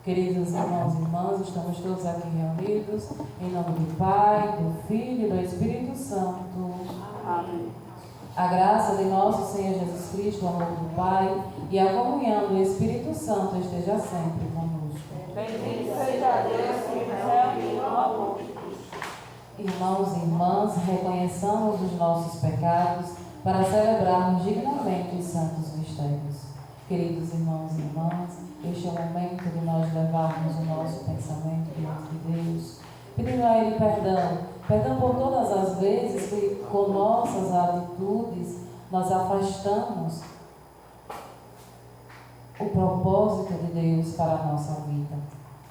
Queridos irmãos e irmãs, estamos todos aqui reunidos em nome do Pai, do Filho e do Espírito Santo. Amém. A graça de nosso Senhor Jesus Cristo, o amor do Pai e a comunhão do Espírito Santo esteja sempre conosco. Bendito seja Deus que nos reuniu no amor. Irmãos e irmãs, reconheçamos os nossos pecados para celebrarmos dignamente os santos mistérios. Queridos irmãos e irmãs, este é o momento de nós levarmos o nosso pensamento diante de Deus, pedindo a Ele perdão por todas as vezes que com nossas atitudes nós afastamos o propósito de Deus para a nossa vida.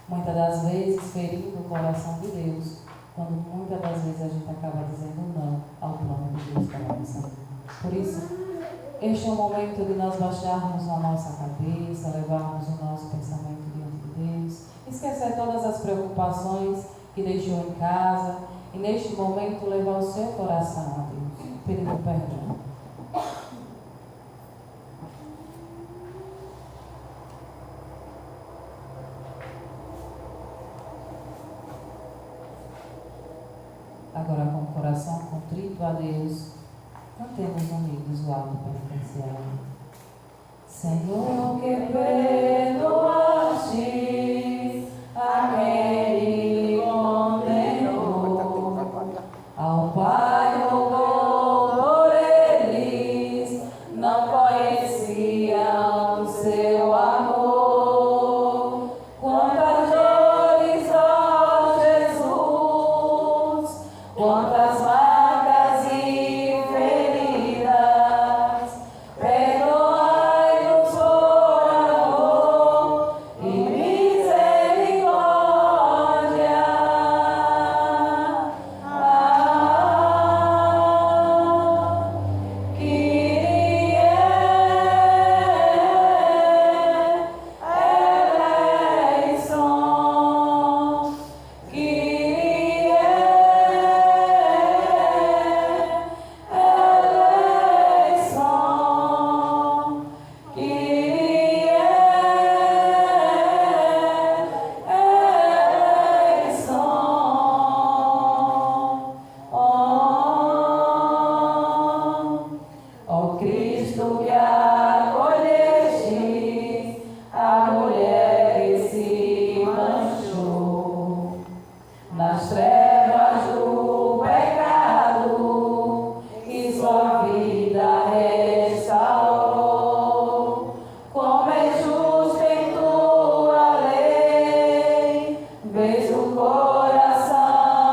Muitas das vezes ferindo o coração de Deus, quando muitas das vezes a gente acaba dizendo não ao plano de Deus para a nossa vida. Por isso, este é o momento de nós baixarmos a nossa cabeça, levarmos o nosso pensamento diante de Deus, esquecer todas as preocupações que deixou em casa e neste momento levar o seu coração a Deus, pedindo perdão. Agora, com o coração contrito a Deus, cantemos unidos o alto penitencial. Senhor, que perdoaste a quem condenou, ao Pai rogou por eles, não conheciam o seu amor. Quantas dores, ó Jesus, quantas marcas e feridas, perdoai-nos por amor e misericórdia. Ó Cristo que acolheste a mulher que se manchou nas trevas do pecado e sua vida restaurou. Como é justo em tua lei, vês o coração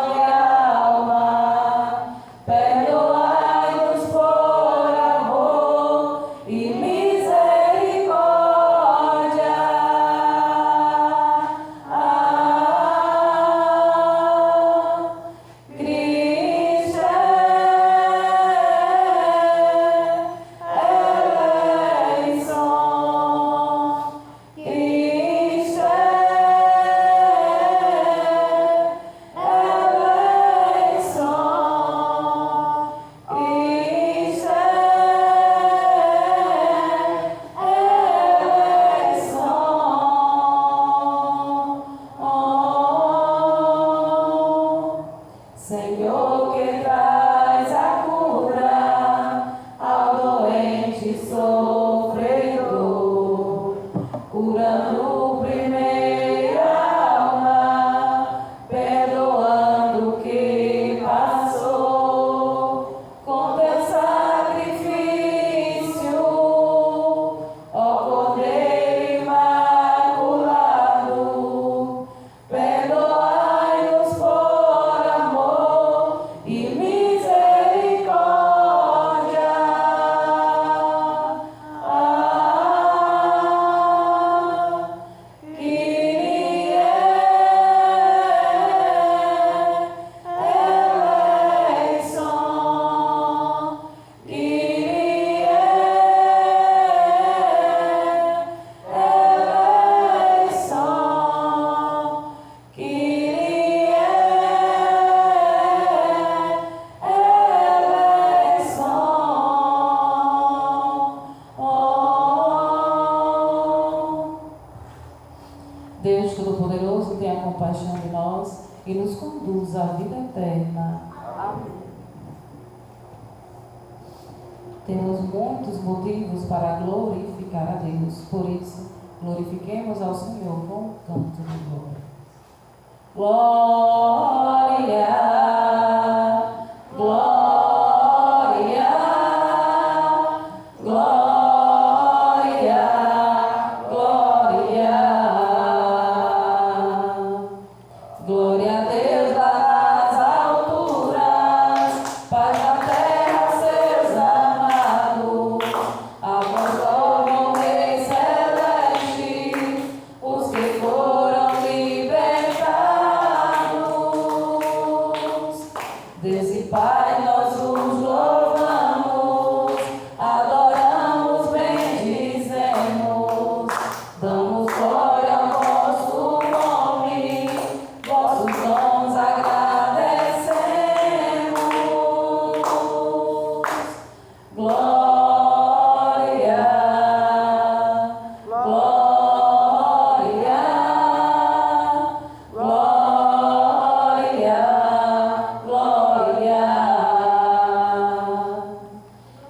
vida eterna. Amém. Temos muitos motivos para glorificar a Deus, por isso, glorifiquemos ao Senhor com um canto de glória. Glória, glória, glória, glória. Glória a Deus nas alturas, paz na terra seus amados. A voz louvam o Rei celeste, os que foram libertados. Deus e Pai, nós os louvamos, adoramos, bendizemos, damos glória ao vosso nome, vossos dons agradecemos. Glória, glória, glória, glória.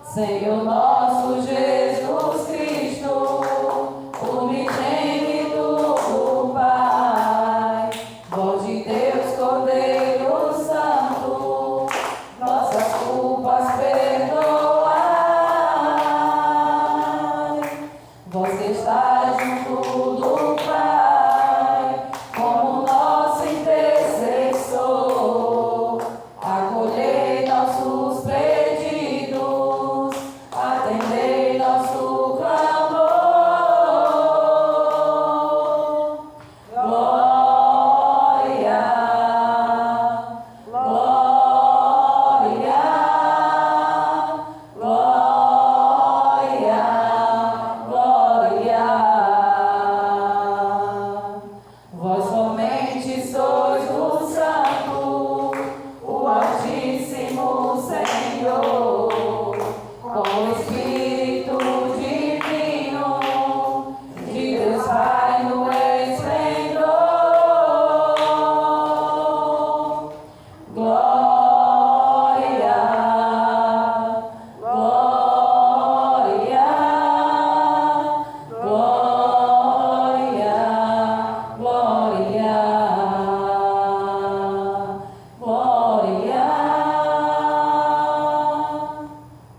Senhor nosso Jesus Cristo, unigênito do Pai, voz de Deus, Cordeiro Santo, nossas culpas perdoai. Vós que estáis junto do Pai, como nosso intercessor, acolhei nossos pedidos, atendei nosso clamor. Glória, glória, glória, glória. Vós somente sois o Santo, o Altíssimo Senhor, com o Espírito Divino de Deus Pai no esplendor. Glória, glória, glória, glória, glória.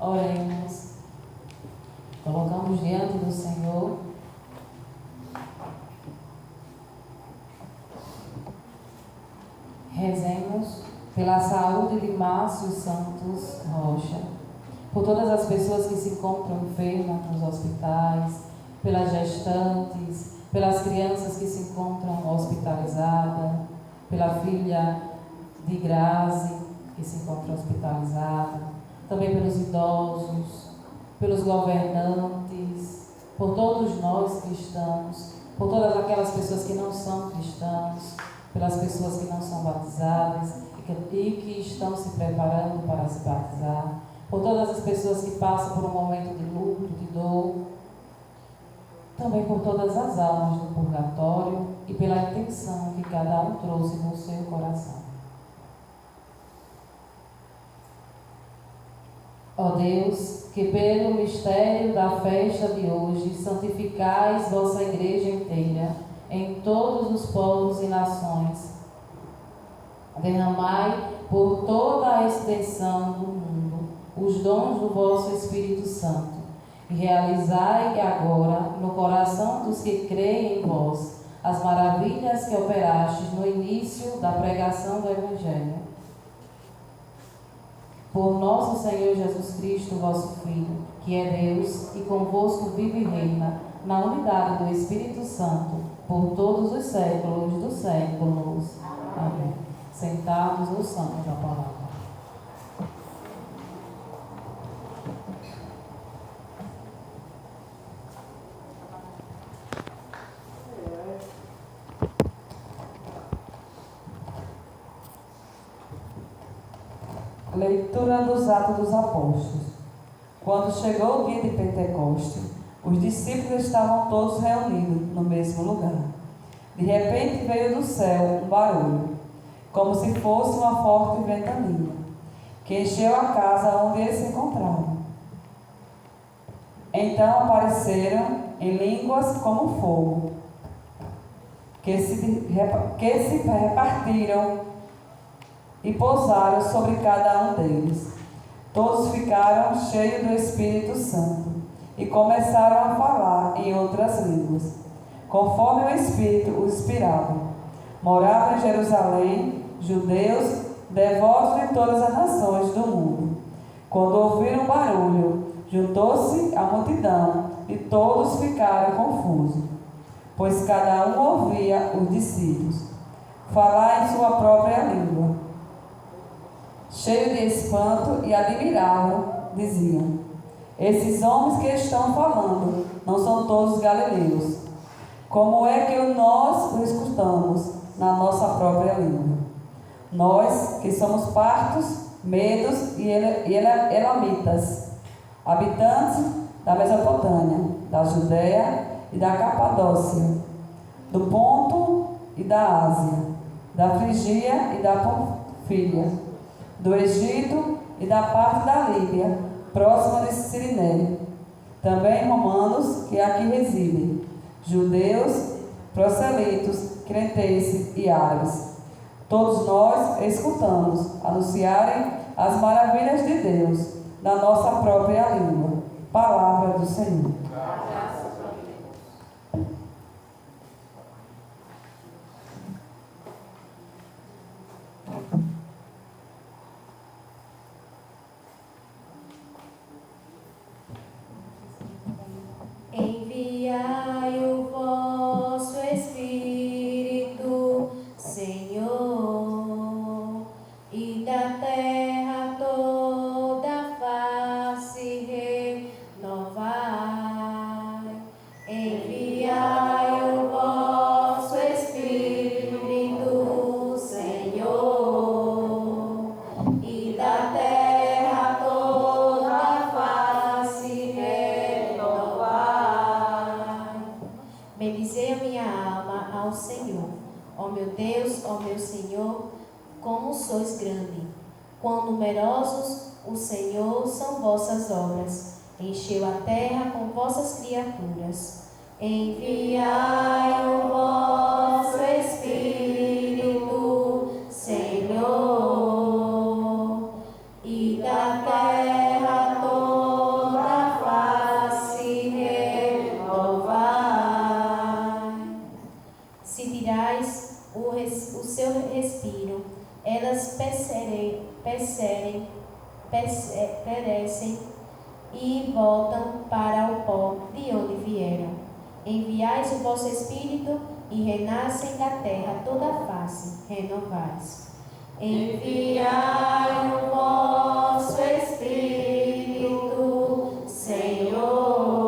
Oremos. Colocamos diante do Senhor rezemos pela saúde de Márcio Santos Rocha, por todas as pessoas que se encontram enfermas nos hospitais, pelas gestantes, pelas crianças que se encontram hospitalizadas, pela filha de Grazi que se encontra hospitalizada, também pelos idosos, pelos governantes, por todos nós cristãos, por todas aquelas pessoas que não são cristãos, pelas pessoas que não são batizadas e que estão se preparando para se batizar, por todas as pessoas que passam por um momento de luto, de dor, também por todas as almas do purgatório e pela intenção que cada um trouxe no seu coração. Ó Deus, que pelo mistério da festa de hoje santificais vossa igreja inteira em todos os povos e nações, derramai por toda a extensão do mundo os dons do vosso Espírito Santo e realizai agora no coração dos que creem em vós as maravilhas que operastes no início da pregação do Evangelho. Por nosso Senhor Jesus Cristo, vosso Filho, que é Deus e convosco vive e reina, na unidade do Espírito Santo, por todos os séculos dos séculos. Amém. Sentados no santo da palavra. Leitura dos Atos dos Apóstolos. Quando chegou o dia de Pentecoste, os discípulos estavam todos reunidos no mesmo lugar. De repente veio do céu um barulho, como se fosse uma forte ventania, que encheu a casa onde eles se encontravam. Então apareceram em línguas como fogo, que se repartiram e pousaram sobre cada um deles. Todos ficaram cheios do Espírito Santo e começaram a falar em outras línguas, conforme o Espírito os inspirava. Moravam em Jerusalém judeus devotos de todas as nações do mundo. Quando ouviram um barulho, juntou-se a multidão e todos ficaram confusos, pois cada um ouvia os discípulos falar em sua própria língua. Cheios de espanto e admiravam, diziam: esses homens que estão falando não são todos galileus? Como é que nós o escutamos na nossa própria língua? Nós que somos partos, medos e elamitas, habitantes da Mesopotâmia, da Judéia e da Capadócia, do Ponto e da Ásia, da Frigia e da Panfilha, do Egito e da parte da Líbia, próxima de Cirené, também romanos que aqui residem, judeus, proselitos, cretenses e árabes. Todos nós escutamos anunciarem as maravilhas de Deus na nossa própria língua. Palavra do Senhor. Enviai o vosso Espírito, Senhor, e da terra toda face renovai. Enviai o vosso Espírito, Senhor, e da terra toda face renovai. Bendizei a minha alma ao Senhor. Ó meu Deus, ó meu Senhor, como sois grande. Quão numerosos, o Senhor, são vossas obras. Encheu a terra com vossas criaturas. Enviai o vosso Espírito, Senhor, e da terra toda face renovai. Se tirais o seu respiro, elas perecem e voltam para o pó de onde vieram. Enviais o vosso Espírito e renascem da terra toda a face, renovais. Enviai o vosso Espírito, Senhor,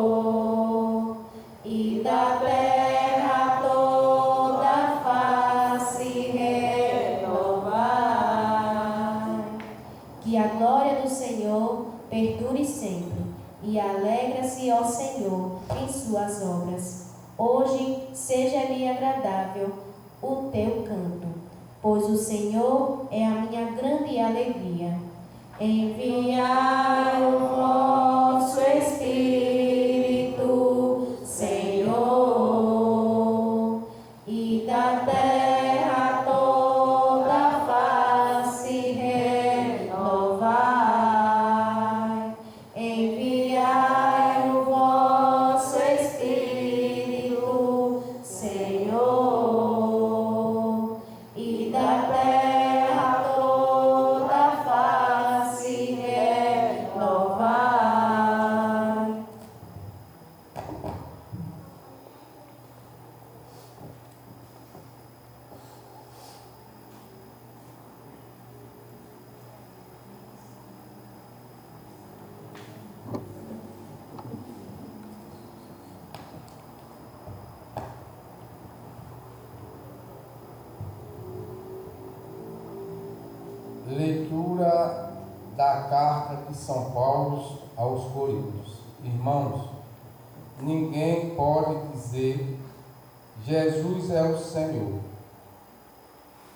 e da terra toda a face renovai. Que a glória do Senhor perdure sempre, e alegra-se, ó Senhor, em suas obras. Hoje seja-lhe agradável o teu canto, pois o Senhor é a minha grande alegria. Enviai o vosso Espírito, Senhor, e da terra toda a face renovai. Enviai o vosso Espírito, Senhor, e da terra toda a face renovai. Leitura da carta de São Paulo aos Coríntios. Irmãos, ninguém pode dizer Jesus é o Senhor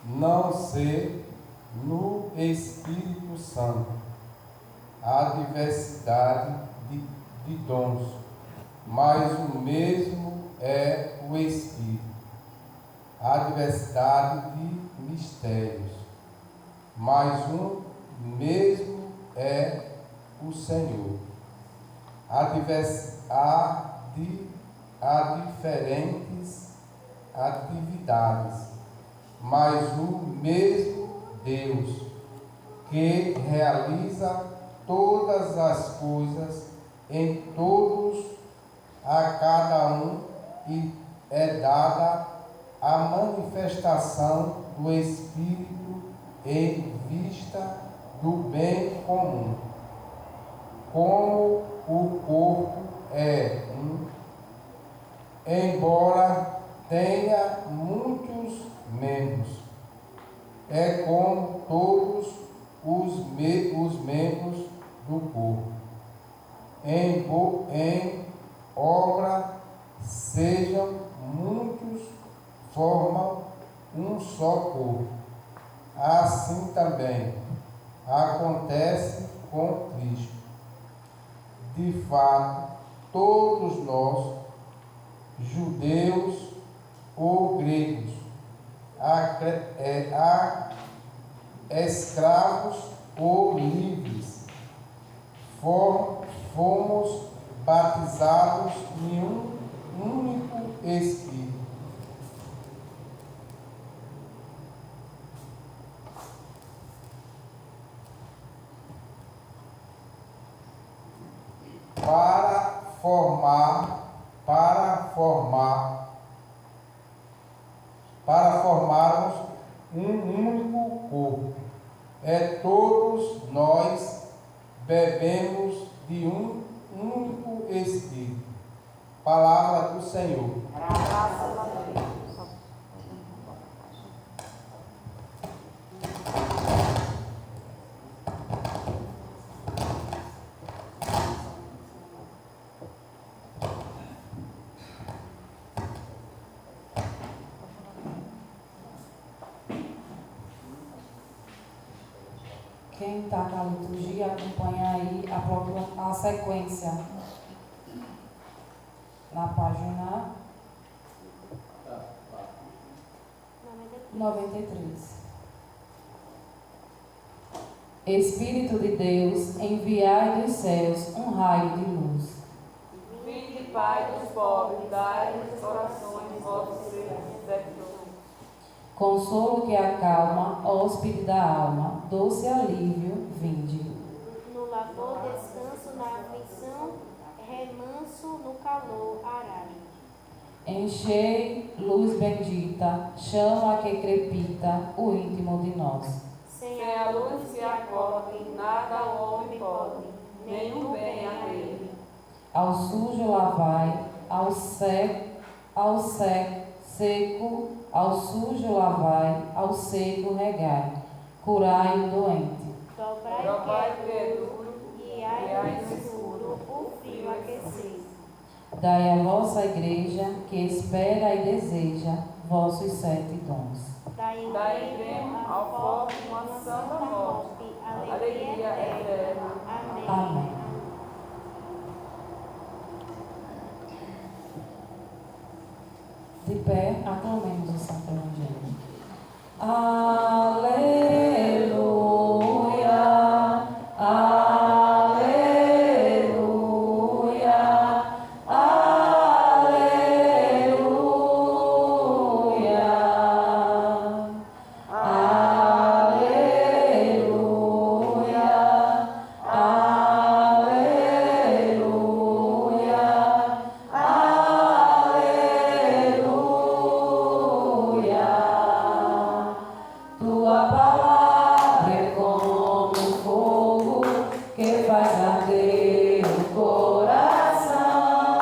não ser no Espírito Santo a diversidade de dons, mas o mesmo é o Espírito. A diversidade de mistérios, mas um mesmo é o Senhor. Há diferentes atividades, mas o mesmo Deus que realiza todas as coisas em todos a cada um, e é dada a manifestação do Espírito em vista do bem comum. Como o corpo é um, embora tenha muitos membros, é como todos os membros do corpo. Embora sejam muitos, formam um só corpo. Assim também acontece com Cristo. De fato, todos nós, judeus ou gregos, escravos ou livres, fomos batizados em um único Espírito. Para formarmos um único corpo. Todos nós bebemos de um único Espírito. Palavra do Senhor. Graças a Deus. Quem está na liturgia, acompanha aí a sequência. Na página 93. Espírito de Deus, enviai dos céus um raio de luz. Vinde, Pai dos pobres, dai-nos corações vossos servidores. Consolo que acalma, hóspede da alma, doce alívio, vinde. No labor, descanso, na aflição, remanso, no calor, arai. Enchei, luz bendita, chama que crepita, o íntimo de nós. Sem a luz se acorde, nada o homem pode, nenhum bem a ele. Ao sujo lavai, ao seco, ao sujo lavai, ao seco regai, curai o doente. Dobrai o que é duro, guiai no escuro, o frio aquecei. Dai à vossa igreja, que espera e deseja, vossos 7 dons. Dai entremos ao forte uma santa morte, alegria eterna. Amém. Amém. De pé, aclamemos o Santo Evangelho. Aleluia, aleluia, aleluia, aleluia, Tua palavra é como fogo que faz arder o coração,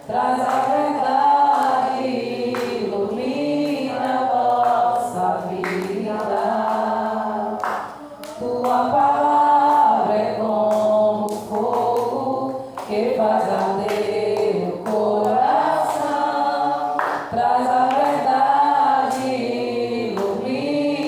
traz a verdade e ilumina a nossa vida. Tua palavra é como fogo que faz arder o coração, traz a verdade e ilumina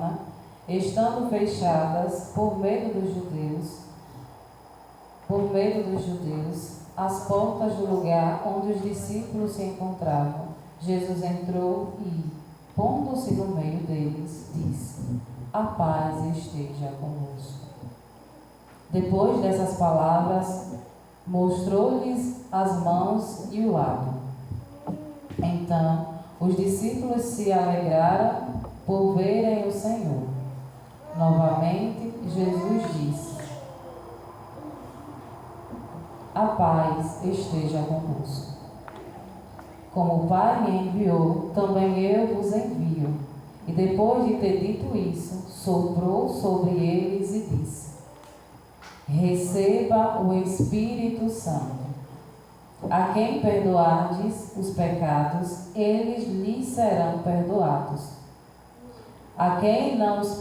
semana, estando fechadas por medo dos judeus, as portas do lugar onde os discípulos se encontravam, Jesus entrou e, pondo-se no meio deles, disse: a paz esteja convosco. Depois dessas palavras, mostrou-lhes as mãos e o lado. Então, os discípulos se alegraram por verem o Senhor. Novamente, Jesus disse: a paz esteja convosco. Como o Pai me enviou, também eu vos envio. E depois de ter dito isso, soprou sobre eles e disse: receba o Espírito Santo. A quem perdoardes os pecados, eles lhes serão perdoados. A quem não os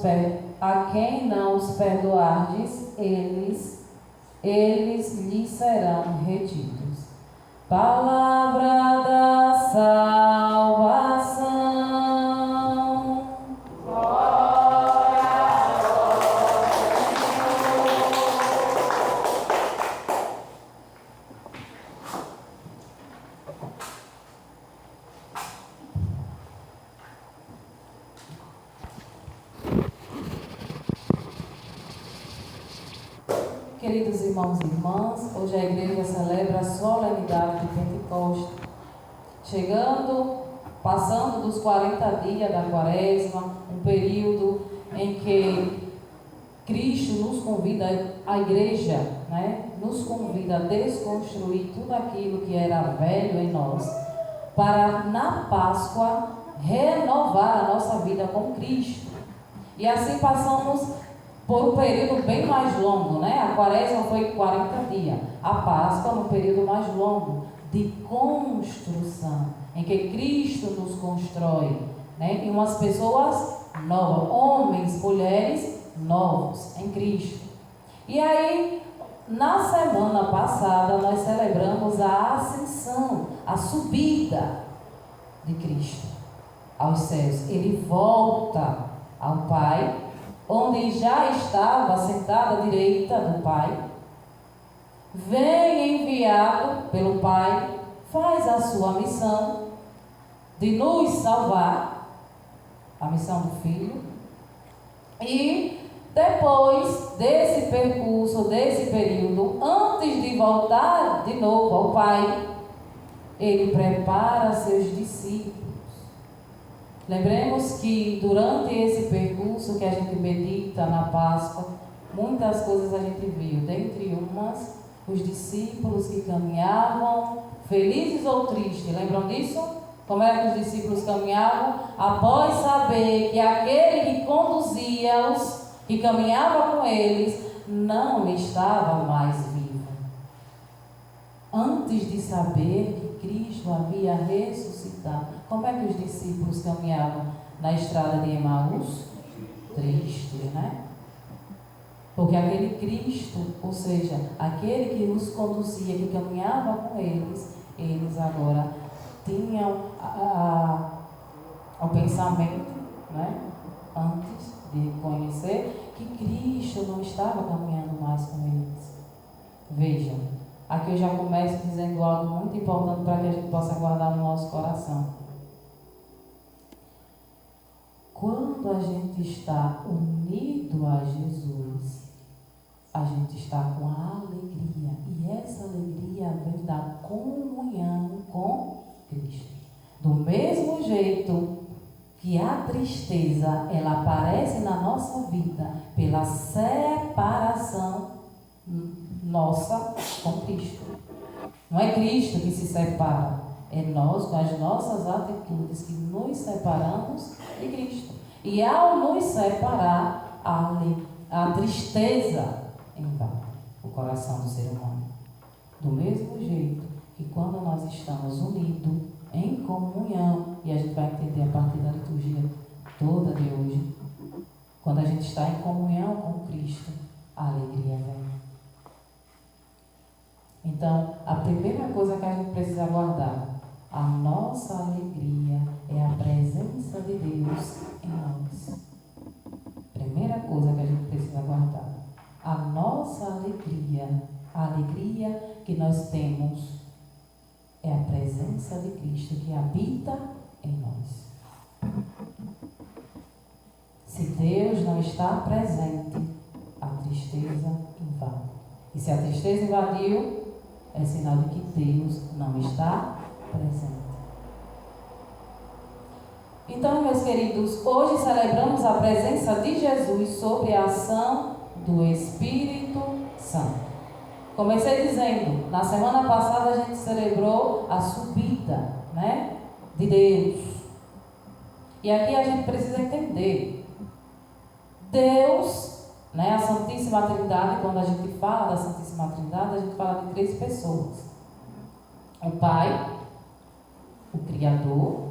perdoardes, eles lhes serão retidos. Palavra da salvação. Queridos irmãos e irmãs, hoje a igreja celebra a solenidade de Pentecostes. Passando dos 40 dias da Quaresma, um período em que Cristo nos convida, a igreja, nos convida a desconstruir tudo aquilo que era velho em nós, para na Páscoa renovar a nossa vida com Cristo. E assim passamos por um período bem mais longo, A Quaresma foi 40 dias, a Páscoa um período mais longo de construção, em que Cristo nos constrói, E umas pessoas novas, homens, mulheres novos em Cristo. E aí, na semana passada, nós celebramos a ascensão, a subida de Cristo aos céus. Ele volta ao Pai, onde já estava sentado à direita do Pai, vem enviado pelo Pai, faz a sua missão de nos salvar, a missão do Filho, e depois desse percurso, desse período, antes de voltar de novo ao Pai, ele prepara seus discípulos. Lembremos que durante esse percurso que a gente medita na Páscoa, muitas coisas a gente viu. Dentre umas, os discípulos que caminhavam, felizes ou tristes. Lembram disso? Como é que os discípulos caminhavam? Após saber que aquele que conduzia-os, que caminhava com eles, não estava mais vivo. Antes de saber que Cristo havia ressuscitado. Como é que os discípulos caminhavam na estrada de Emaús? Tristes, Porque aquele Cristo, ou seja, aquele que os conduzia, que caminhava com eles agora tinham o pensamento, antes de reconhecer que Cristo não estava caminhando mais com eles. Vejam, aqui eu já começo dizendo algo muito importante para que a gente possa guardar no nosso coração. Quando a gente está unido a Jesus, a gente está com a alegria. E essa alegria vem da comunhão com Cristo. Do mesmo jeito que a tristeza, ela aparece na nossa vida pela separação nossa com Cristo. Não é Cristo que se separa. É nós, com as nossas atitudes, que nos separamos de Cristo. E ao nos separar, a tristeza invade o coração do ser humano. Do mesmo jeito que quando nós estamos unidos, em comunhão, e a gente vai entender a partir da liturgia toda de hoje, quando a gente está em comunhão com Cristo, a alegria vem. Então, a primeira coisa que a gente precisa guardar, a nossa alegria é a presença de Deus em nós. nossa alegria, a alegria que nós temos, é a presença de Cristo que habita em nós. Se Deus não está presente, a tristeza invade. E se a tristeza invadiu, é sinal de que Deus não está presente. Então, meus queridos, hoje celebramos a presença de Jesus sobre a ação do Espírito Santo. Comecei dizendo, na semana passada a gente celebrou a subida, de Deus. E aqui a gente precisa entender. Deus, a Santíssima Trindade, quando a gente fala da Santíssima Trindade, a gente fala de 3 pessoas. O Pai, o Criador,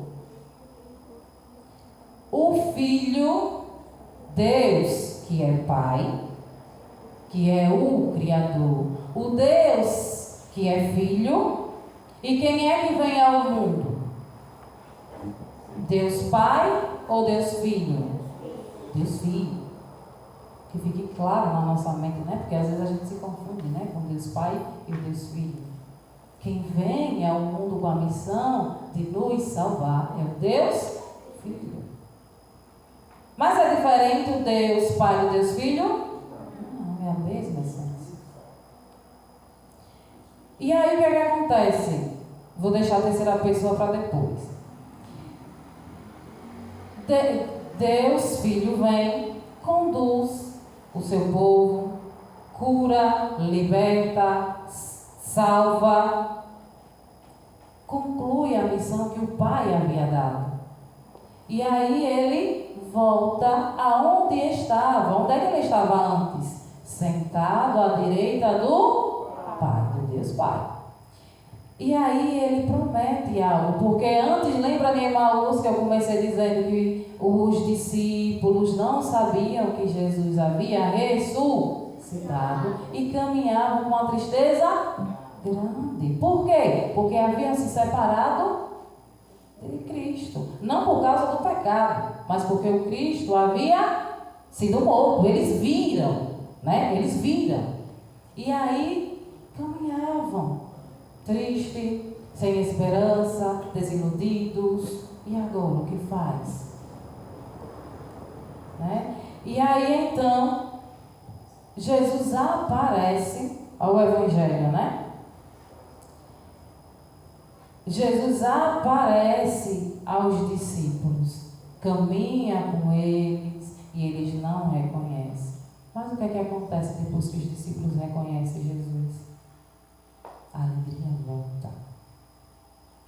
o Filho, Deus, que é Pai, que é o Criador, o Deus, que é Filho, e quem é que vem ao mundo? Deus Pai ou Deus Filho? Deus Filho. Que fique claro na nossa mente, porque às vezes a gente se confunde, com Deus Pai e o Deus Filho. Quem vem ao mundo com a missão de nos salvar é o Deus Filho. Mas é diferente o Deus Pai e o Deus Filho? Não, é a mesma essência. E aí o que acontece? Vou deixar a terceira pessoa para depois. Deus Filho vem, conduz o seu povo, cura, liberta, salva, conclui a missão que o Pai havia dado. E aí ele volta aonde estava. Onde é que ele estava antes? Sentado à direita do Pai, do Deus Pai. E aí ele promete algo, porque antes, lembra de Emaús, que eu comecei dizendo que os discípulos não sabiam que Jesus havia ressuscitado e caminhavam com uma tristeza grande. Por quê? Porque haviam se separado de Cristo. Não por causa do pecado, mas porque o Cristo havia sido morto. Eles viram, Eles viram. E aí caminhavam triste, sem esperança, desiludidos. E agora o que faz? E aí então Jesus aparece ao Evangelho, Jesus aparece aos discípulos, caminha com eles e eles não reconhecem. Mas o que é que acontece depois que os discípulos reconhecem Jesus? A alegria volta,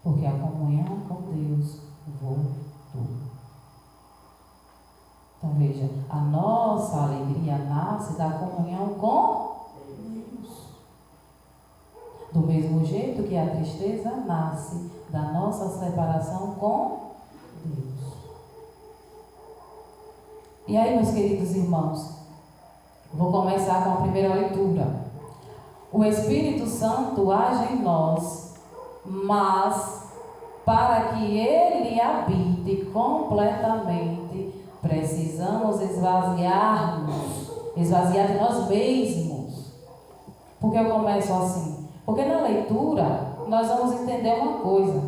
porque a comunhão com Deus voltou. Então veja, a nossa alegria nasce da comunhão com Deus. Do mesmo jeito que a tristeza nasce da nossa separação com Deus. E aí, meus queridos irmãos, vou começar com a primeira leitura. O Espírito Santo age em nós, mas para que ele habite completamente, precisamos esvaziar de nós mesmos. Por que eu começo assim? Porque na leitura nós vamos entender uma coisa,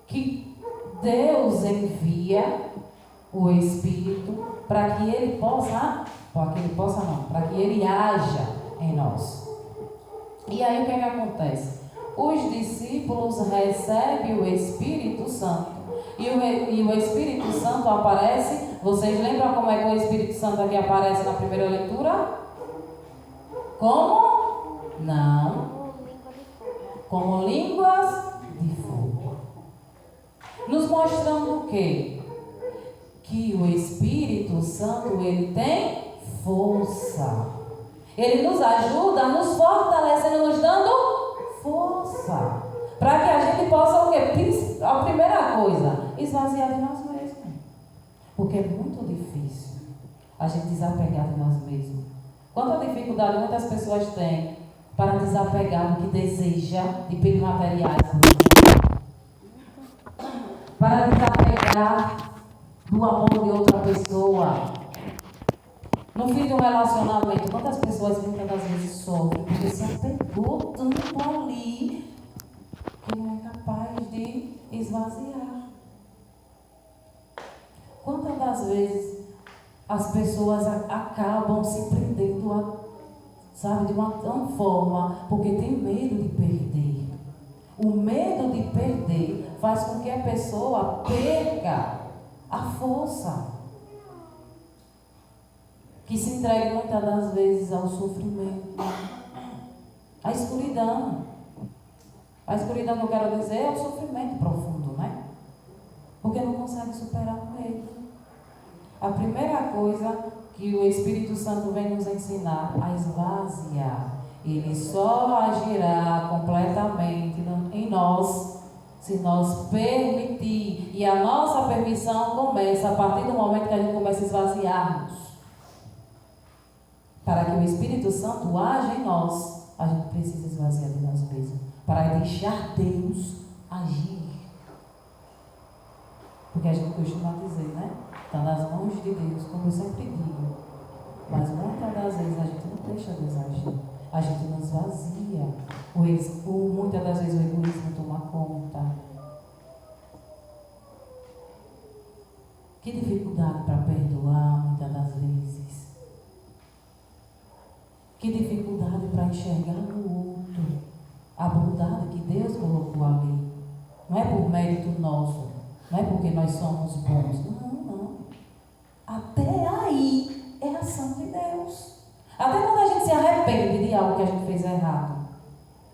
que Deus envia o Espírito para que ele para que ele haja em nós. E aí o que acontece? Os discípulos recebem o Espírito Santo e o Espírito Santo aparece. Vocês lembram como é que o Espírito Santo aqui aparece na primeira leitura? Como? Não. Como línguas de fogo. Nos mostrando o quê? Que o Espírito Santo, ele tem força. Ele nos ajuda, nos fortalecendo, nos dando força. Para que a gente possa o quê? A primeira coisa, esvaziar de nós mesmos. Porque é muito difícil a gente desapegar de nós mesmos. Quanta dificuldade muitas pessoas têm para desapegar do que deseja de bens materiais. Para desapegar do amor de outra pessoa. No fim de um relacionamento, quantas pessoas muitas das vezes sofrem porque se apegou tanto ali que não é capaz de esvaziar. Quantas das vezes as pessoas acabam se prendendo de uma tão forma porque tem medo de perder. O medo de perder faz com que a pessoa perca a força, que se entregue muitas das vezes ao sofrimento, à escuridão. A escuridão que eu quero dizer é o sofrimento profundo, né? Porque não consegue superar o medo. A primeira coisa que o Espírito Santo vem nos ensinar a esvaziar. Ele só agirá completamente em nós se nós permitir. E a nossa permissão começa a partir do momento que a gente começa a esvaziarmos. Para que o Espírito Santo haja em nós, a gente precisa esvaziar de nós mesmos. Para deixar Deus agir. Porque a gente costuma dizer, né? Está nas mãos de Deus, como eu sempre digo. Mas muitas das vezes a gente não deixa Deus agir. A gente nos esvazia. Muitas das vezes o egoísmo toma conta. Que dificuldade para perdoar, muitas das vezes. Que dificuldade para enxergar no outro a bondade que Deus colocou ali. Não é por mérito nosso, não é porque nós somos bons. Não. Até aí é ação de Deus. Até quando a gente se arrepende de algo que a gente fez errado,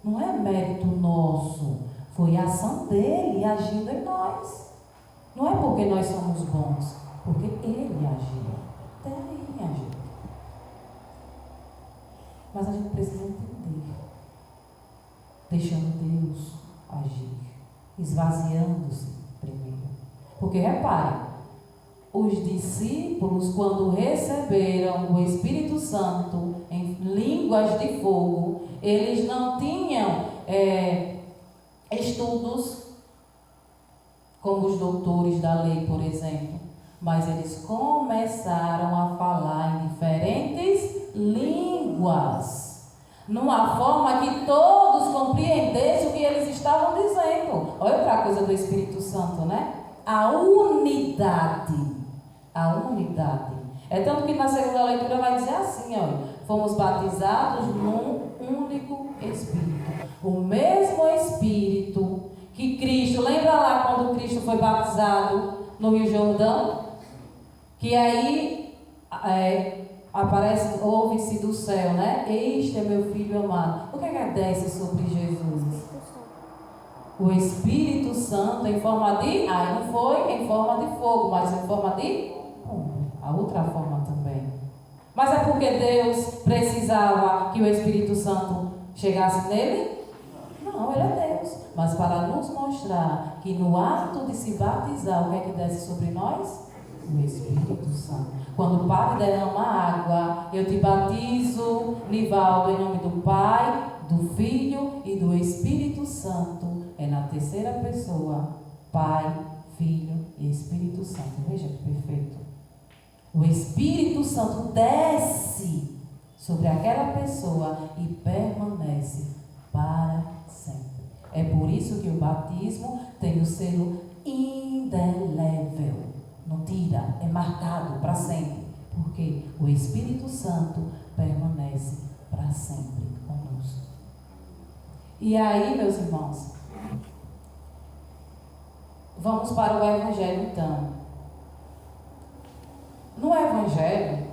não é mérito nosso, foi a ação dele agindo em nós. Não é porque nós somos bons, porque ele agiu. Até aí ele agiu. Mas a gente precisa entender, deixando Deus agir, esvaziando-se primeiro. Porque repare, os discípulos, quando receberam o Espírito Santo em línguas de fogo, eles não tinham estudos como os doutores da lei, por exemplo, mas eles começaram a falar em diferentes línguas, numa forma que todos compreendessem o que eles estavam dizendo. Olha outra coisa do Espírito Santo, né? A unidade. É tanto que na segunda leitura vai dizer assim, olha, fomos batizados num único Espírito. O mesmo Espírito que Cristo, lembra lá quando Cristo foi batizado no Rio Jordão? Que aí aparece, ouve-se do céu, né? Este é meu Filho amado. O que é que desce sobre Jesus? O Espírito Santo em forma de... não foi em forma de fogo, mas em forma de... a outra forma também. Mas é porque Deus precisava que o Espírito Santo chegasse nele? Não, ele é Deus. Mas para nos mostrar que no ato de se batizar, o que é que desce sobre nós? O Espírito Santo. Quando o Padre derrama água, eu te batizo, Nivaldo, em nome do Pai, do Filho e do Espírito Santo. É na terceira pessoa, Pai, Filho e Espírito Santo. Veja que perfeito. O Espírito Santo desce sobre aquela pessoa e permanece para sempre. É por isso que o batismo tem o selo indelével. Não tira, é marcado para sempre. Porque o Espírito Santo permanece para sempre conosco. E aí, meus irmãos, vamos para o Evangelho então. No Evangelho,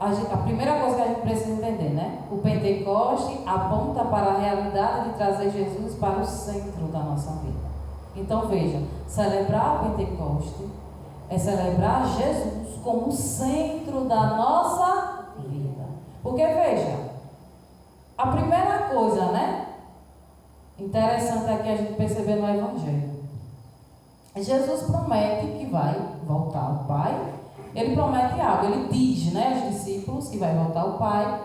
a primeira coisa que a gente precisa entender, né? O Pentecoste aponta para a realidade de trazer Jesus para o centro da nossa vida. Então veja, celebrar o Pentecoste é celebrar Jesus como o centro da nossa vida. Porque veja, a primeira coisa, né? Interessante aqui a gente perceber no Evangelho. Jesus promete que vai voltar ao Pai. Ele promete algo, ele diz, né, aos discípulos que vai voltar ao Pai,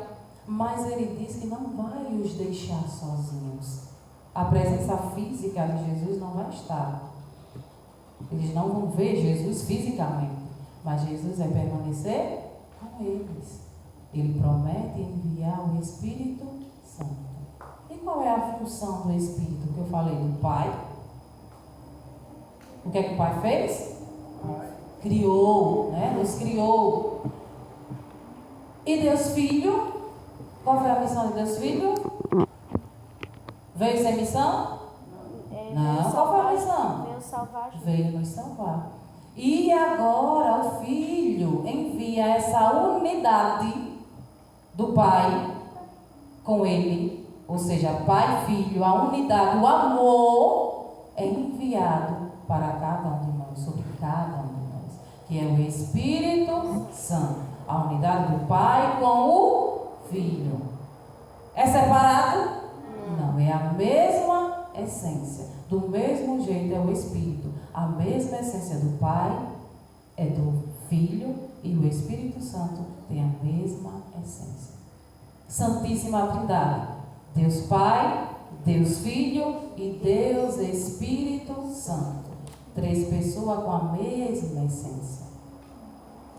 mas ele diz que não vai os deixar sozinhos. A presença física de Jesus não vai estar. Eles não vão ver Jesus fisicamente, Mas Jesus vai permanecer com eles. Ele promete enviar o Espírito Santo. E qual é a função do Espírito que eu falei do Pai? O que é que o Pai fez? Criou, né? Nos criou. E Deus Filho? Qual foi a missão de Deus Filho? Veio sem missão? Não. Qual foi a missão? Veio salvar. Veio nos salvar. E agora o Filho envia essa unidade do Pai com Ele, ou seja, Pai e Filho, a unidade, o amor é enviado para cada um de nós, sobre cada um de nós, que é o Espírito Santo, a unidade do Pai com o Filho. É separado? Não, é a mesma essência, do mesmo jeito é o Espírito, a mesma essência do Pai é do Filho e o Espírito Santo tem a mesma essência. Santíssima Trindade, Deus Pai, Deus Filho e Deus Espírito Santo. 3 pessoas com a mesma essência.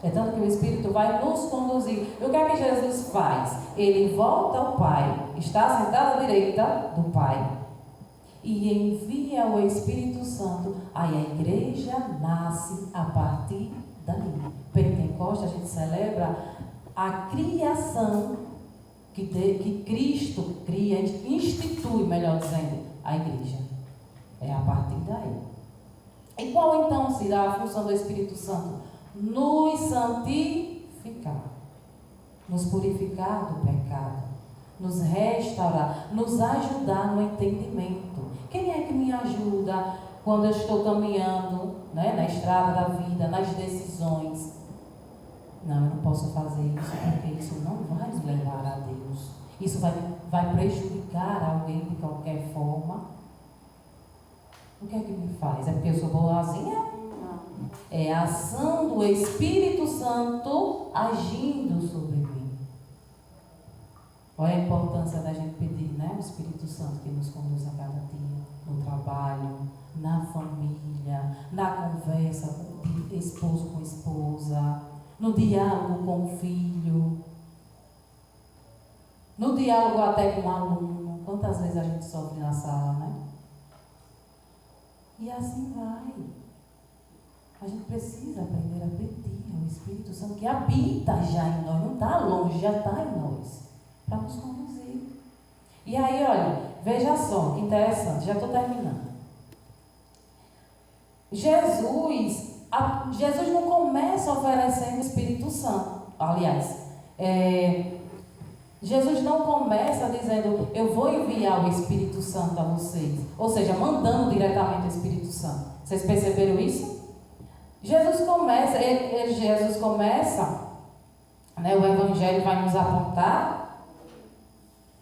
É tanto que o Espírito vai nos conduzir. E o que é que Jesus faz? Ele volta ao Pai, está sentado à direita do Pai e envia o Espírito Santo. Aí a igreja nasce a partir dali. Pentecostes, a gente celebra a criação que Cristo cria, institui, melhor dizendo, a igreja. É a partir daí. E qual então será a função do Espírito Santo? Nos santificar, nos purificar do pecado, nos restaurar, nos ajudar no entendimento. Quem é que me ajuda quando eu estou caminhando, né, na estrada da vida, nas decisões? Não, eu não posso fazer isso, porque isso não vai nos levar a Deus. Isso vai prejudicar alguém de qualquer forma. O que é que me faz? É porque eu sou boazinha? Não. É a ação do Espírito Santo agindo sobre mim. Olha a importância da gente pedir, né, o Espírito Santo que nos conduz a cada dia, no trabalho, na família, na conversa com esposo com esposa, no diálogo com o filho, no diálogo até com o aluno. Quantas vezes a gente sofre na sala, né? E assim vai. A gente precisa aprender a pedir ao Espírito Santo que habita já em nós, não está longe, já está em nós, para nos conduzir. E aí, olha, veja só, que interessante, já estou terminando. Jesus não começa oferecendo o Espírito Santo. Aliás, Jesus não começa dizendo, eu vou enviar o Espírito Santo a vocês. Ou seja, mandando diretamente o Espírito Santo. Vocês perceberam isso? Jesus começa, né, o Evangelho vai nos apontar.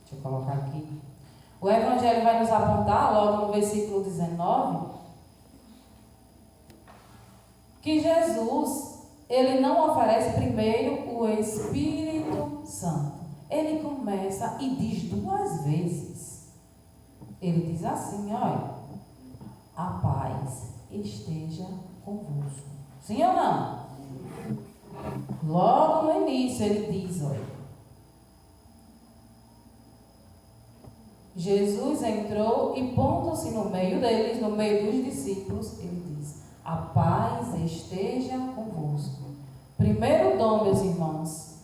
Deixa eu colocar aqui. O Evangelho vai nos apontar, logo no versículo 19, que Jesus, ele não oferece primeiro o Espírito Santo. Ele começa e diz 2 vezes. Ele diz assim, olha, a paz esteja convosco. Sim ou não? Logo no início ele diz, olha, Jesus entrou e pondo-se no meio deles, no meio dos discípulos, ele diz, a paz esteja convosco. Primeiro dom, meus irmãos,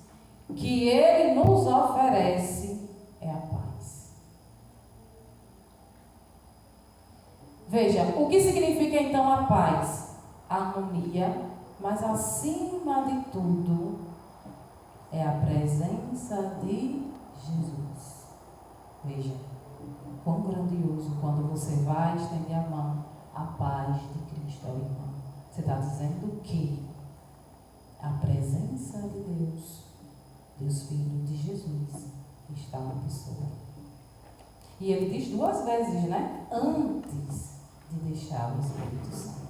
que ele nos oferece é a paz. Veja, o que significa então a paz? A harmonia, mas acima de tudo é a presença de Jesus. Veja, quão grandioso quando você vai estender a mão, a paz de Cristo ao irmão. Você está dizendo que a presença de Deus Filho de Jesus está na pessoa. E ele diz 2 vezes, né? Antes de deixar o Espírito Santo.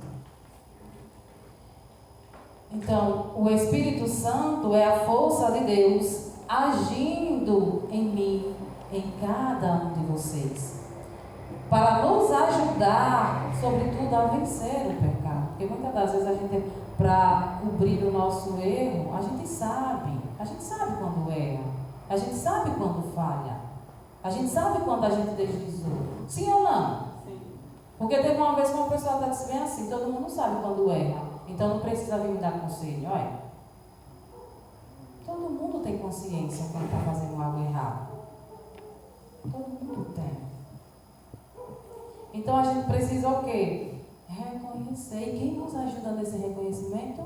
Então, o Espírito Santo é a força de Deus agindo em mim, em cada um de vocês, para nos ajudar, sobretudo, a vencer o pecado. Porque muitas das vezes a gente para cobrir o nosso erro, a gente sabe quando erra, a gente sabe quando falha, a gente sabe quando a gente deslizou. Sim ou não? Sim. Porque teve uma vez que uma pessoa está dizendo assim, todo mundo sabe quando erra, então não precisa vir me dar conselho. Olha, todo mundo tem consciência quando está fazendo algo errado. Todo mundo tem. Então a gente precisa o quê? Reconhecer. E quem nos ajuda nesse reconhecimento?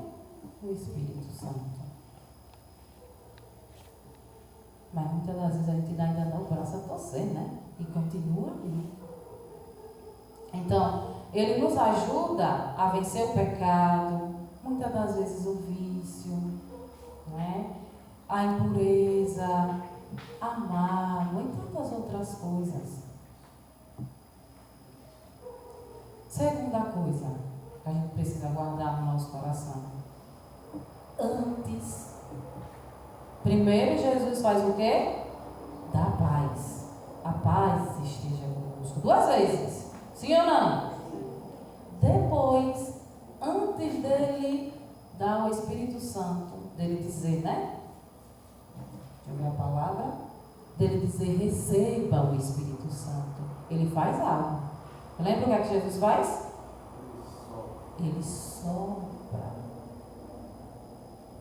O Espírito Santo. Mas muitas das vezes a gente ainda dá o braço a torcer, né? E continua ali. Então, ele nos ajuda a vencer o pecado, muitas das vezes o vício, né? A impureza, a mágoa e tantas outras coisas. Segunda coisa que a gente precisa guardar no nosso coração. Primeiro Jesus faz o quê? Dá paz. A paz esteja conosco. 2 vezes. Sim ou não? Depois, antes dele dar o Espírito Santo, dele dizer, né? Deixa eu ver a palavra. Dele dizer, receba o Espírito Santo. Ele faz algo. Lembra o que é que Jesus faz? Ele sopra.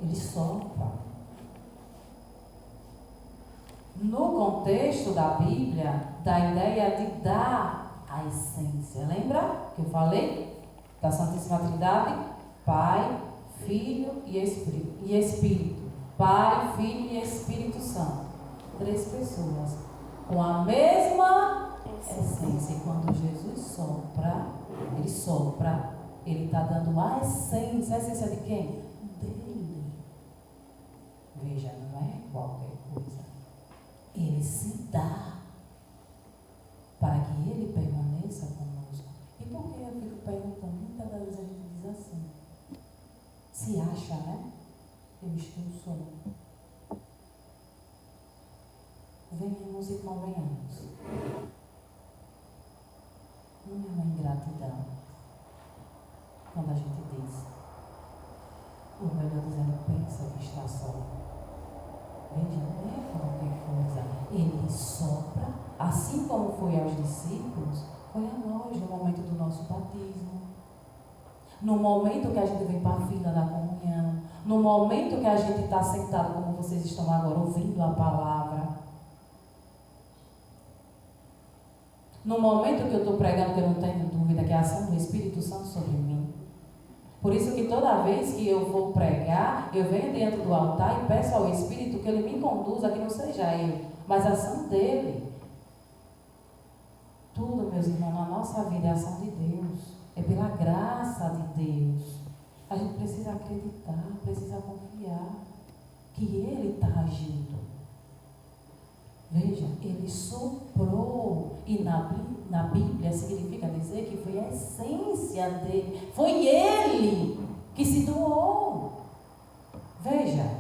Ele sopra. No contexto da Bíblia, da ideia de dar a essência. Lembra que eu falei? Da Santíssima Trindade? Pai, Filho e Espírito. Pai, Filho e Espírito Santo. 3 pessoas com a mesma essência. E quando Jesus sopra, ele está dando a essência. A essência de quem? Dele. Veja, não é qualquer coisa. Ele se dá para que ele permaneça conosco. E por que eu fico perguntando? Muitas das vezes a gente diz assim, se acha, né? Eu estou só. Venhamos e convenhamos. Não é uma ingratidão quando a gente diz, ou melhor dizendo, pensa que está só. Veja, não é qualquer coisa. Ele sopra, assim como foi aos discípulos, foi a nós no momento do nosso batismo. No momento que a gente vem para a fila da comunhão. No momento que a gente está sentado, como vocês estão agora, ouvindo a palavra. No momento que eu estou pregando, que eu não tenho dúvida, que é a ação do Espírito Santo sobre mim. Por isso que toda vez que eu vou pregar, eu venho dentro do altar e peço ao Espírito que ele me conduza, que não seja eu, mas a ação dele. Tudo, meus irmãos, na nossa vida é a ação de Deus. É pela graça de Deus. A gente precisa acreditar, precisa confiar que ele está agindo. Veja, ele soprou. E na Bíblia significa dizer que foi a essência dele. Foi ele que se doou. Veja.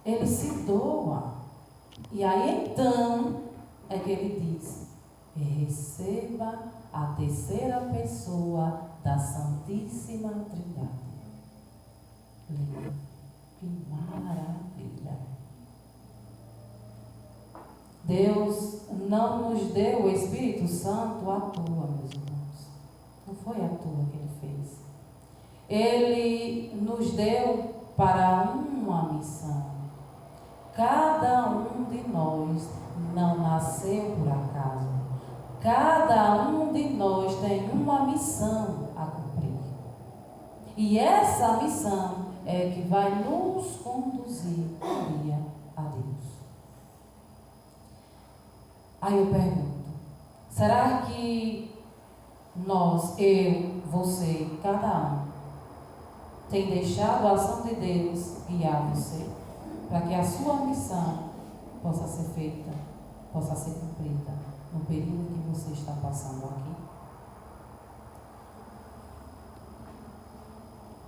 Ele se doa. E aí então é que ele diz, receba a 3ª pessoa da Santíssima Trindade. Lindo. Que maravilha. Deus não nos deu o Espírito Santo à toa, meus irmãos. Não foi à toa que ele fez. Ele nos deu para uma missão. Cada um de nós não nasceu por acaso. Cada um de nós tem uma missão a cumprir. E essa missão é que vai nos conduzir um dia a Deus. Aí eu pergunto, será que nós, eu, você, cada um, tem deixado a ação de Deus guiar você para que a sua missão possa ser feita, possa ser cumprida no período que você está passando aqui?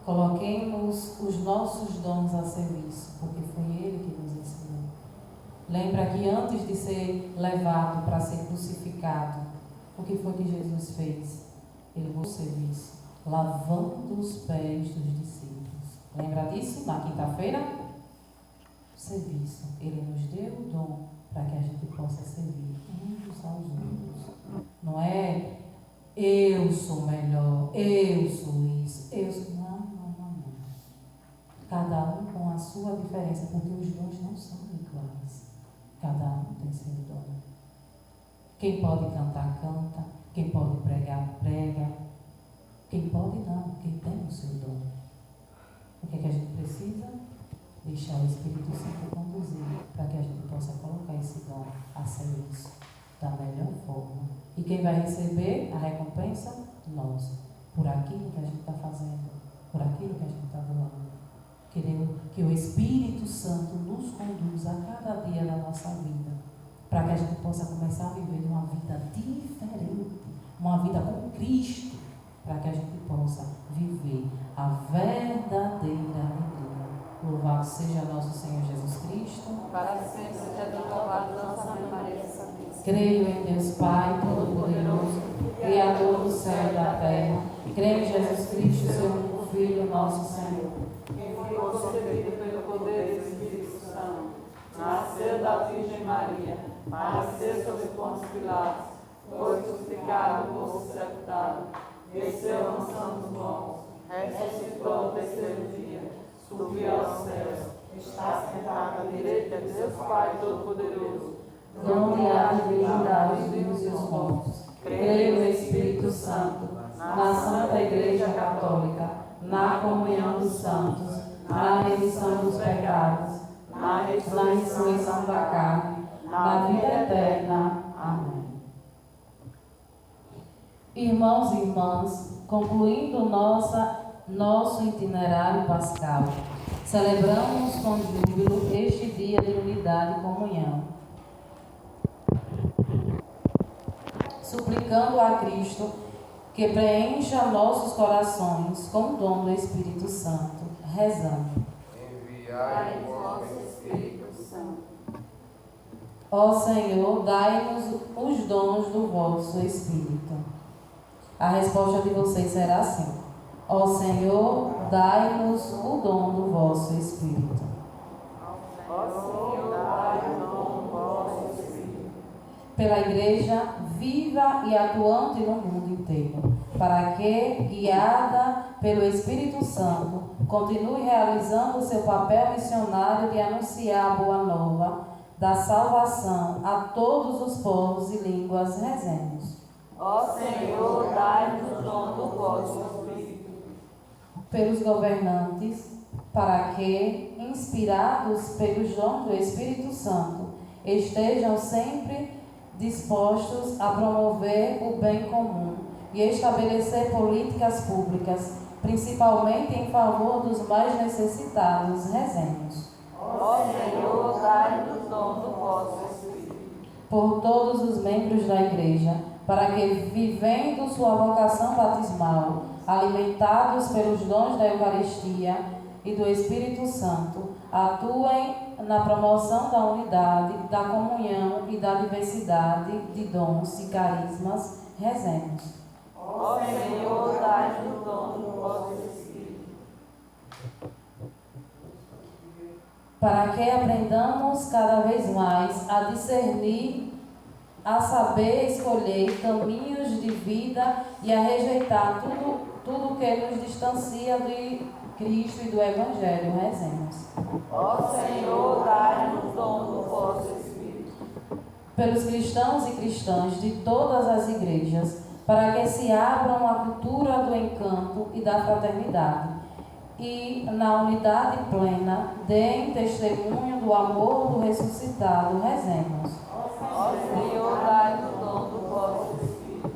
Coloquemos os nossos dons a serviço, porque foi Ele que nos ensinou. Lembra que antes de ser levado para ser crucificado, o que foi que Jesus fez? Ele levou o serviço. lavando os pés dos discípulos. Lembra disso? Na quinta-feira? Serviço. Ele nos deu o dom para que a gente possa servir uns aos outros. Não é eu sou melhor, eu sou isso, eu sou... Não. Cada um com a sua diferença, porque os dons não são iguais. Cada um tem seu dom. Quem pode cantar, canta. Quem pode pregar, prega. Quem pode, não. Quem tem o seu dom. O que é que a gente precisa? Deixar o Espírito Santo conduzir para que a gente possa colocar esse dom a serviço da melhor forma. E quem vai receber a recompensa? Nós. Por aquilo que a gente está fazendo. Por aquilo que a gente está doando. Queremos que o Espírito Santo nos conduza a cada dia da nossa vida, para que a gente possa começar a viver uma vida diferente, uma vida com Cristo, para que a gente possa viver a verdadeira alegria. Louvado seja nosso Senhor Jesus Cristo. Para sempre seja louvado nossa Mãe Maria Santíssima. Creio em Deus Pai Todo-Poderoso, Criador do céu e da terra. Creio em Jesus Cristo, seu único Filho, nosso Senhor. Foi concebido pelo poder do Espírito Santo, nasceu da Virgem Maria, padeceu sob Pôncio Pilatos, foi crucificado, morto, sepultado, desceu à mansão dos mortos, ressuscitou ao terceiro dia, subiu aos céus, está sentado à direita de Deus Pai Todo-Poderoso, Donde há de julgar os vivos e os mortos. Creio no Espírito Santo, na Santa Igreja Católica, na comunhão dos santos, na remissão dos pecados, na ressurreição da carne, na vida eterna. Amém. Irmãos e irmãs, concluindo nosso itinerário pascal, celebramos com júbilo este dia de unidade e comunhão, suplicando a Cristo que preencha nossos corações com o dom do Espírito Santo, rezando. Enviai o vosso Espírito Santo. Ó Senhor, dai-nos os dons do vosso Espírito. A resposta de vocês será assim: ó Senhor, dai-nos o dom do vosso Espírito. Ó Senhor, dai o dom do vosso Espírito. Pela Igreja viva e atuante no mundo inteiro, para que, guiada pelo Espírito Santo, continue realizando o seu papel missionário de anunciar a boa nova da salvação a todos os povos e línguas. Rezemos. Ó Senhor, dai-nos o dom do vosso Espírito. Pelos governantes, para que, inspirados pelos dons do Espírito Santo, estejam sempre dispostos a promover o bem comum e estabelecer políticas públicas, principalmente em favor dos mais necessitados. Rezemos. Ó Senhor, dai-nos o dom do vosso Espírito. Por todos os membros da Igreja, para que, vivendo sua vocação batismal, alimentados pelos dons da Eucaristia e do Espírito Santo, atuem na promoção da unidade, da comunhão e da diversidade de dons e carismas. Rezemos. Ó Senhor, dai-nos o dom do vosso Espírito. Para que aprendamos cada vez mais a discernir, a saber escolher caminhos de vida e a rejeitar tudo que nos distancia de Cristo e do Evangelho. Rezemos. Ó Senhor, dai-nos o dom do vosso Espírito. Pelos cristãos e cristãs de todas as igrejas, para que se abram à cultura do encanto e da fraternidade, e, na unidade plena, deem testemunho do amor do ressuscitado. Rezemos. Ó Senhor, dai-nos o dom do vosso Espírito.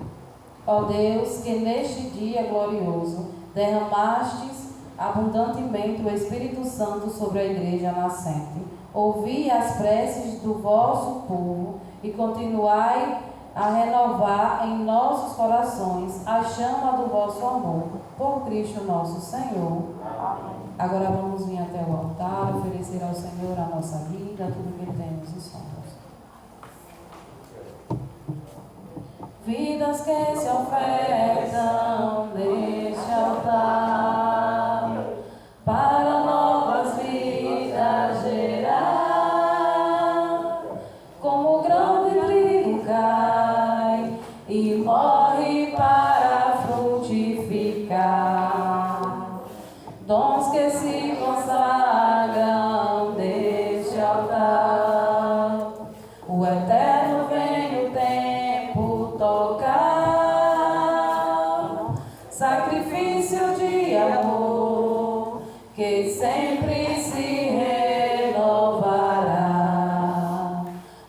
Ó Deus, que neste dia glorioso derramastes abundantemente o Espírito Santo sobre a Igreja nascente, ouvi as preces do vosso povo e continuai a renovar em nossos corações a chama do vosso amor. Por Cristo nosso Senhor. Amém. Agora vamos vir até o altar, oferecer ao Senhor a nossa vida, tudo que temos e somos. Vidas que se ofertam neste altar. que sempre se renovará,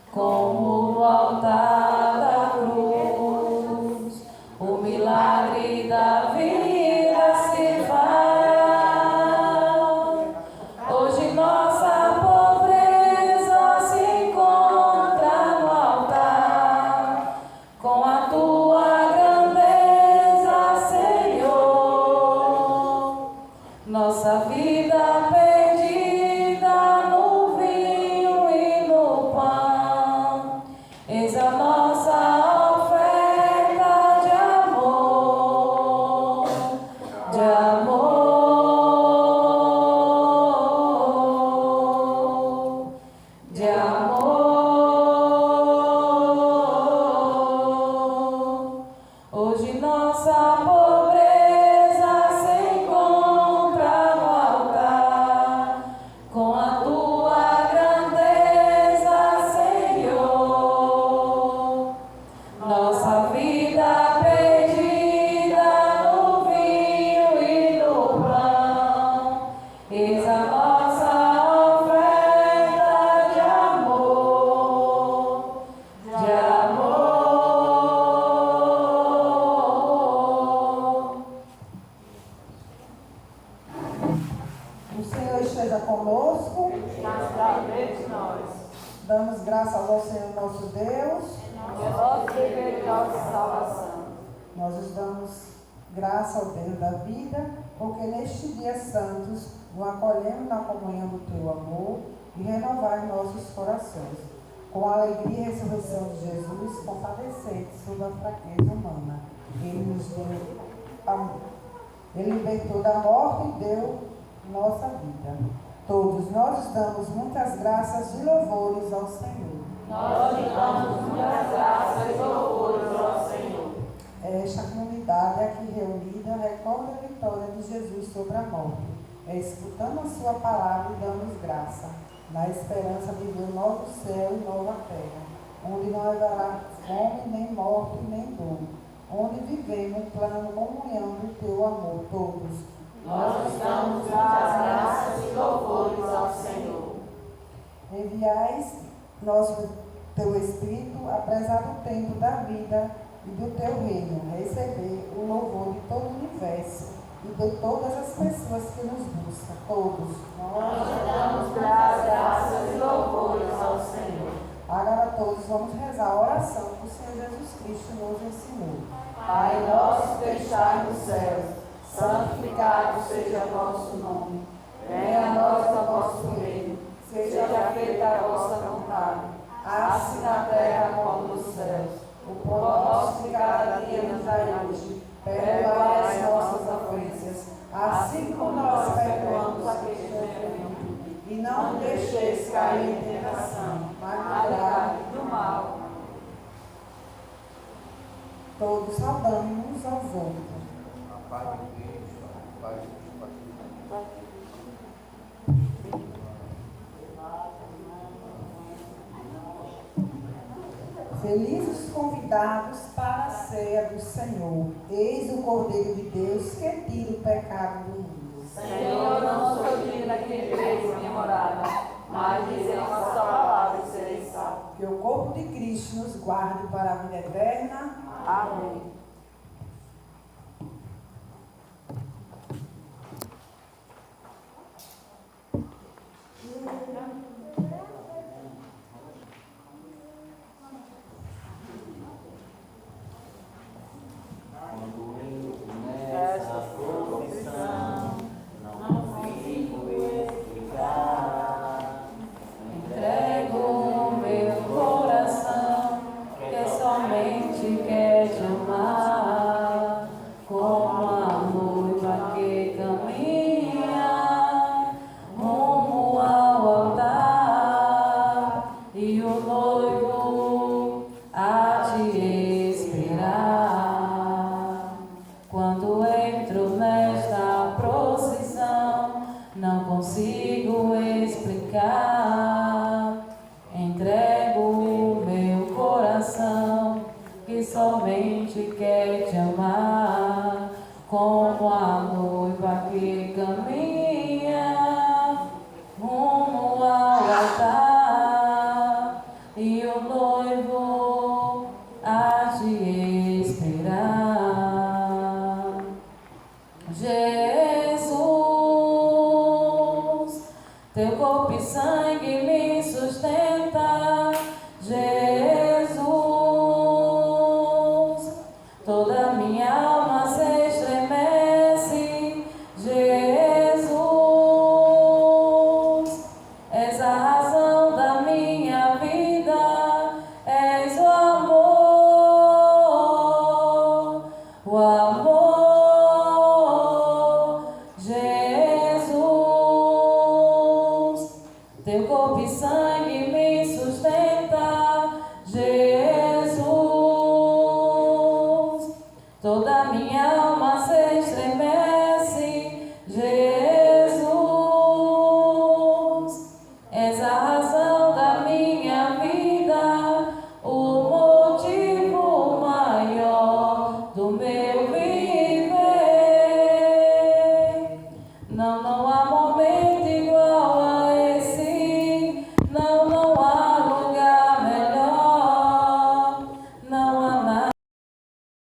como no altar da cruz, o milagre da vida se fará. Hoje nossa pobreza se encontra no altar, com a tua grandeza, Senhor. Nossa vida perdida no vinho e no pão, eis a nossa oferta de amor, de amor, de amor. Hoje nossa pobreza se encontra no altar, com a tua grandeza, Senhor. Nossa vida perdida no vinho e no pão, eis a nossa oferta de amor, de amor. O Senhor esteja conosco. Está de nós. Damos graças ao Senhor nosso Deus. Que é nosso dever e nossa salvação. Nós nos damos graça ao Deus da vida, porque neste dia santos nos acolhemos na comunhão do Teu amor e renovar nossos corações. Com a alegria e ressurreição de Jesus, compadecente sobre a fraqueza humana. Ele nos deu amor. Ele libertou da morte e deu nossa vida. Todos nós damos muitas graças e louvores ao Senhor. Nós lhe damos muitas graças e louvores ao Senhor. Esta comunidade aqui reunida recorda a vitória de Jesus sobre a morte. Escutando a sua palavra e damos graça, na esperança de ver novo céu e nova terra, onde não haverá fome, nem morte, nem dor, onde vivemos um plano comunhão do teu amor todos. Nós lhe damos muitas graças e louvores ao Senhor. Enviais nosso teu Espírito, apesar do tempo da vida e do teu reino, receber o louvor de todo o universo e de todas as pessoas que nos buscam, todos. Nós lhe damos graças e louvores ao Senhor. Agora todos vamos rezar a oração que o Senhor Jesus Cristo nos ensinou. Pai nosso que estais nos céus, santificado seja o vosso nome. Venha a nós o vosso reino. Seja feita a vossa vontade, assim na terra como nos céus. O pão nosso de cada dia nos dai hoje. Perdoai as nossas ofensas, assim como nós perdoamos a quem nos ofende. E não nos deixeis cair em tentação, mas livrai do mal. Todos saudamos-nos aos outros. A paz de Cristo, a paz de Cristo. Felizes os convidados para a ceia do Senhor. Eis o Cordeiro de Deus que tira o pecado do mundo. Senhor, não sou digna que entreis minha morada, mas dizei uma só palavra e serei salvo. Que o corpo de Cristo nos guarde para a vida eterna. Amém. Essa profissão não fico explicar. Entrego o meu coração, que somente quer te amar. Teu corpo e sangue me sustenta, Jesus. Toda minha alma se estremece, Jesus. És a razão da minha vida, és o amor, Jesus. Teu corpo e sangue me sustenta, Jesus. Toda minha alma se estremece, Jesus. És a razão da minha vida, o motivo maior do meu viver.